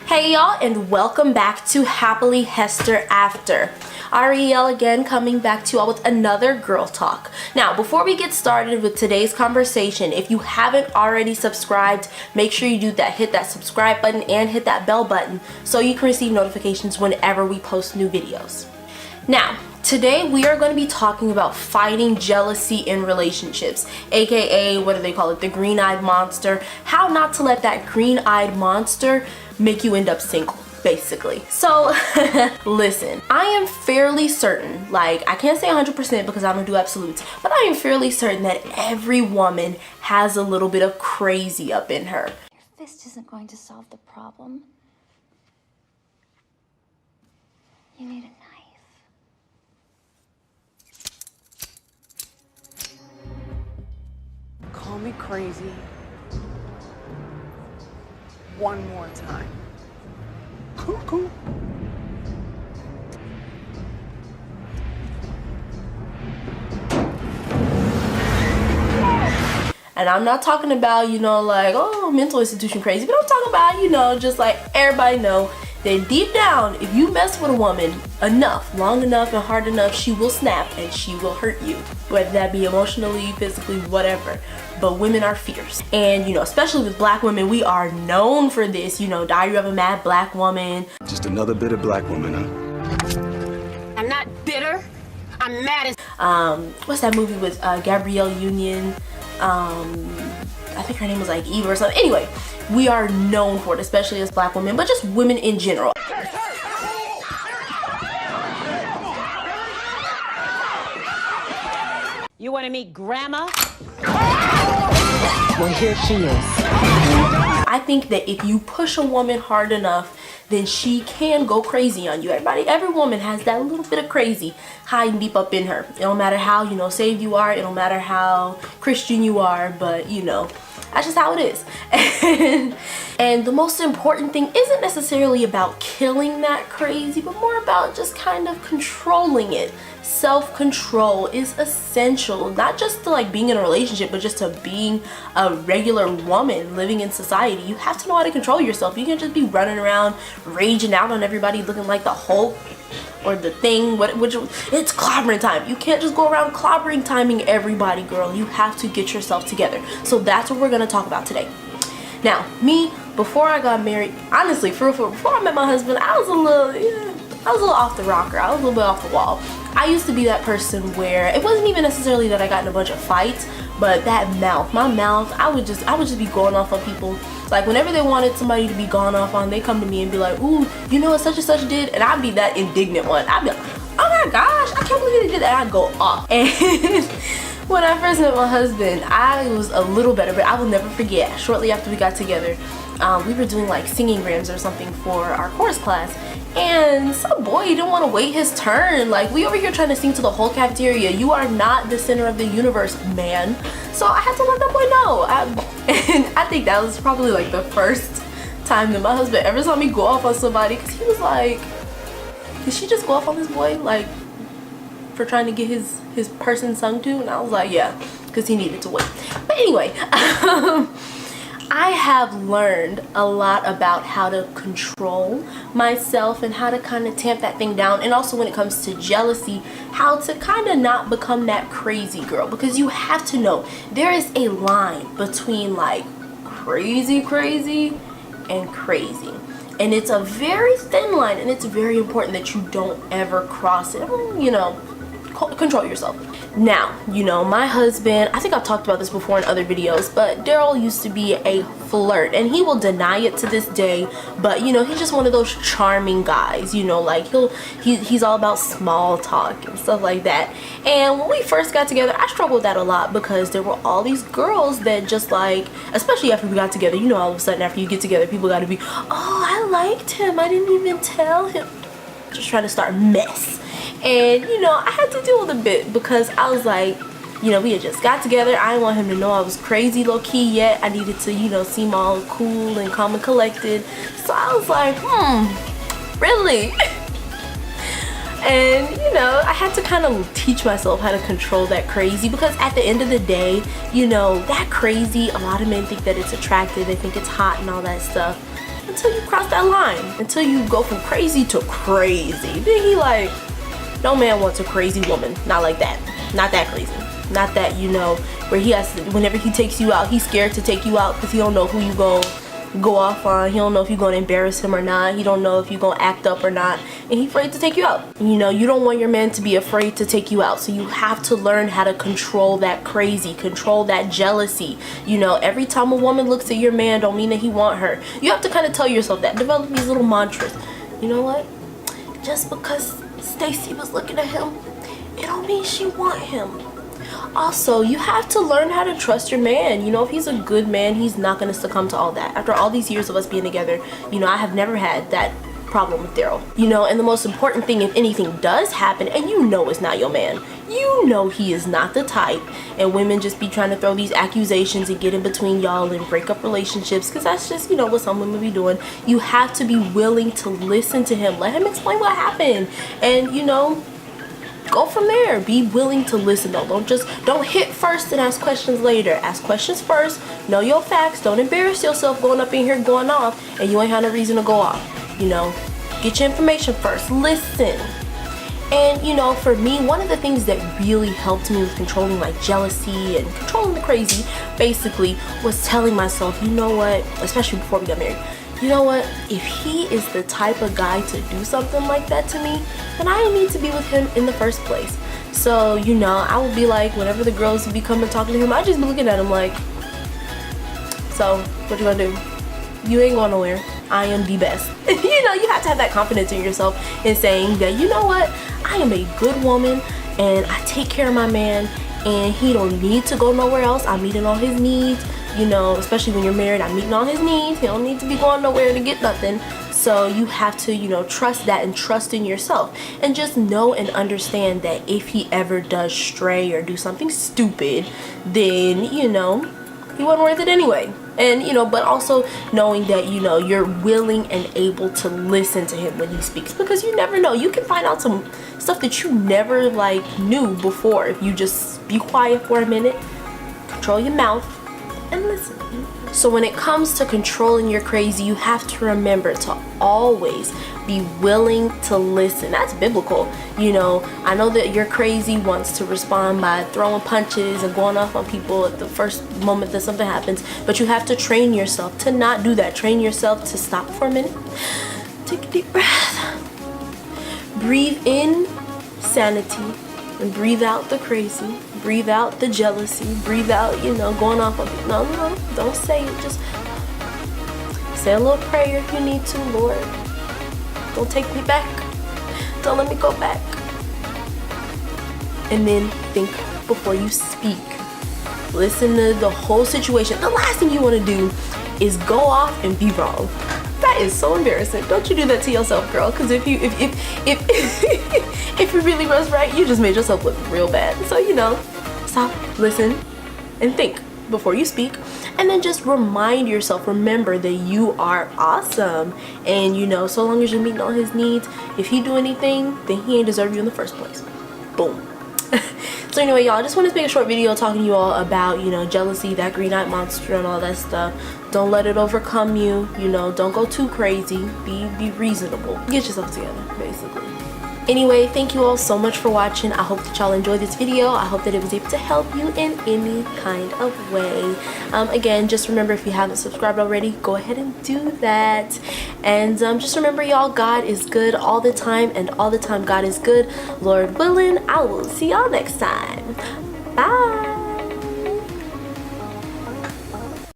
Hey y'all, and welcome back to Happily Hester After. Ariel again, coming back to y'all with another girl talk. Now, before we get started with today's conversation, if you haven't already subscribed, make sure you do that. Hit that subscribe button and hit that bell button so you can receive notifications whenever we post new videos. Now, today we are going to be talking about fighting jealousy in relationships, aka what do they call it, the green-eyed monster. How not to let that green-eyed monster make you end up single, basically. So listen, I am fairly certain, like I can't say 100% because I don't do absolutes, but I am fairly certain that every woman has a little bit of crazy up in her. Your fist isn't going to solve the problem. You need a knife. Call me crazy one more time. Cuckoo. And I'm not talking about, you know, like, oh, mental institution crazy, but I'm talking about, you know, just like everybody know that deep down, if you mess with a woman enough, long enough and hard enough, she will snap and she will hurt you, whether that be emotionally, physically, whatever. But women are fierce, and you know, especially with black women, we are known for this. You know, Diary of a Mad Black Woman. Just another bitter black woman, huh? I'm not bitter. I'm mad as What's that movie with Gabrielle Union? I think her name was like Eva or something. Anyway, we are known for it, especially as black women, but just women in general. You want to meet Grandma? Well, here she is. I think that if you push a woman hard enough, then she can go crazy on you. Every woman has that little bit of crazy hiding deep up in her. It don't matter how, you know, saved you are. It don't matter how Christian you are, but you know, that's just how it is. And the most important thing isn't necessarily about killing that crazy, but more about just kind of controlling it. Self-control is essential, not just to like being in a relationship, but just to being a regular woman living in society. You have to know how to control yourself. You can't just be running around raging out on everybody looking like the Hulk or the Thing, which it's clobbering time. You can't just go around clobbering timing everybody, girl. You have to get yourself together. So that's what we're gonna talk about today. Now, me, before I got married, honestly, before I met my husband, I was a little off the rocker. I was a little bit off the wall. I used to be that person where it wasn't even necessarily that I got in a bunch of fights, but my mouth, I would just be going off on people. Like whenever they wanted somebody to be gone off on, they come to me and be like, ooh, you know what such and such did? And I'd be that indignant one. I'd be like, oh my gosh, I can't believe they did that. I'd go off. And when I first met my husband, I was a little better, but I will never forget, shortly after we got together, we were doing like singing grams or something for our chorus class, and some boy didn't want to wait his turn. Like, we over here trying to sing to the whole cafeteria. You are not the center of the universe, man. So I had to let that boy know. And I think that was probably like the first time that my husband ever saw me go off on somebody, because he was like, did she just go off on this boy, like, for trying to get his person sung to? And I was like, yeah, because he needed to wait. But anyway, I have learned a lot about how to control myself and how to kind of tamp that thing down, and also when it comes to jealousy, how to kind of not become that crazy girl, because you have to know there is a line between like crazy and crazy, and it's a very thin line, and it's very important that you don't ever cross it. You know, control yourself. Now, you know, my husband, I think I've talked about this before in other videos, but Daryl used to be a flirt, and he will deny it to this day, but you know, he's just one of those charming guys, you know, like he's all about small talk and stuff like that. And when we first got together, I struggled with that a lot, because there were all these girls that just like, especially after we got together, you know, all of a sudden after you get together, people got to be, oh, I liked him, I didn't even tell him, just trying to start mess. And you know, I had to deal with a bit, because I was like, you know, we had just got together. I didn't want him to know I was crazy low-key yet. I needed to, you know, seem all cool and calm and collected. So I was like, really? And you know, I had to kind of teach myself how to control that crazy, because at the end of the day, you know, that crazy, a lot of men think that it's attractive, they think it's hot and all that stuff. until you cross that line, until you go from crazy to crazy. Then he like, no man wants a crazy woman. Not like that. Not that crazy. Not that, you know, where he has to, whenever he takes you out, he's scared to take you out because he don't know who you gonna go off on. He don't know if you're gonna embarrass him or not. He don't know if you're gonna act up or not, and he's afraid to take you out. You know, you don't want your man to be afraid to take you out, so you have to learn how to control that crazy, control that jealousy. You know, every time a woman looks at your man don't mean that he want her. You have to kind of tell yourself that. Develop these little mantras. You know what? Just because Stacy was looking at him, it don't mean she want him. Also, you have to learn how to trust your man. You know, if he's a good man, he's not going to succumb to all that. After all these years of us being together, you know, I have never had that problem with Daryl. You know, and the most important thing, if anything does happen, and you know it's not your man, you know he is not the type, and women just be trying to throw these accusations and get in between y'all and break up relationships, because that's just, you know, what some women be doing. You have to be willing to listen to him. Let him explain what happened, and, you know, go from there. Be willing to listen though. Don't hit first and ask questions later. Ask questions first. Know your facts. Don't embarrass yourself going up in here going off and you ain't had no reason to go off. You know, get your information first. Listen. And you know, for me, one of the things that really helped me with controlling like jealousy and controlling the crazy basically was telling myself, you know what, especially before we got married, you know what, if he is the type of guy to do something like that to me, then I didn't need to be with him in the first place. So, you know, I would be like, whenever the girls would be coming talking to him, I'd just be looking at him like, so, what you gonna do? You ain't going nowhere. I am the best. You know, you have to have that confidence in yourself in saying that, you know what, I am a good woman and I take care of my man and he don't need to go nowhere else. I'm meeting all his needs. You know, especially when you're married, I'm meeting all his needs. He don't need to be going nowhere to get nothing. So you have to, you know, trust that and trust in yourself. And just know and understand that if he ever does stray or do something stupid, then, you know, he wasn't worth it anyway. And, you know, but also knowing that, you know, you're willing and able to listen to him when he speaks. Because you never know. You can find out some stuff that you never, like, knew before if you just be quiet for a minute, control your mouth, and listen. So when it comes to controlling your crazy, you have to remember to always be willing to listen. That's biblical. You know, I know that your crazy wants to respond by throwing punches and going off on people at the first moment that something happens, but you have to train yourself to not do that. Train yourself to stop for a minute, take a deep breath, breathe in sanity, and breathe out the crazy. Breathe out the jealousy. Breathe out, you know, going off on people. No, don't say it. Just say a little prayer if you need to. Lord, don't take me back. Don't let me go back. And then think before you speak. Listen to the whole situation. The last thing you want to do is go off and be wrong. That is so embarrassing. Don't you do that to yourself, girl. Because if you really was right, you just made yourself look real bad. So, you know, stop, listen, and think before you speak. And then just remind yourself, remember that you are awesome. And, you know, so long as you're meeting all his needs, if he do anything, then he ain't deserve you in the first place. Boom. So anyway, y'all, I just wanted to make a short video talking to you all about, you know, jealousy, that green eyed monster and all that stuff. Don't let it overcome you. You know, don't go too crazy. Be reasonable. Get yourself together, basically. Anyway, thank you all so much for watching. I hope that y'all enjoyed this video. I hope that it was able to help you in any kind of way. Again, just remember, if you haven't subscribed already, go ahead and do that. And just remember, y'all, God is good all the time, and all the time God is good. Lord willing, I will see y'all next time. Bye.